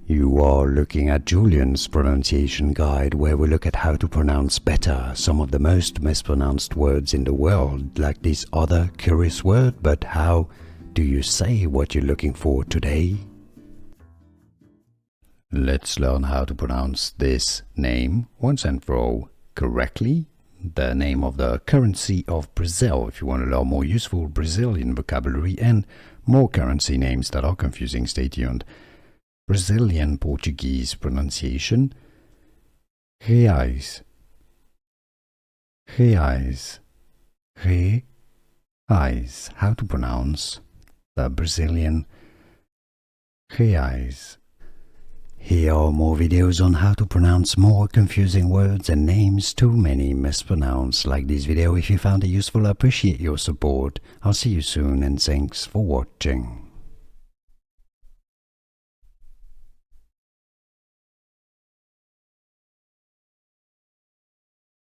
You are looking at Julian's pronunciation guide, where we look at how to pronounce better some of the most mispronounced words in the world, like this other curious word. But how do you say what you're looking for today? Let's learn how to pronounce this name once and for all correctly. The name of the currency of Brazil, if you want to learn more useful Brazilian vocabulary and more currency names that are confusing, stay tuned. Brazilian Portuguese pronunciation: reais, reais, reais. How to pronounce the Brazilian reais. Here are more videos on how to pronounce more confusing words and names too many mispronounced. Like this video if you found it useful. I appreciate your support. I'll see you soon and thanks for watching.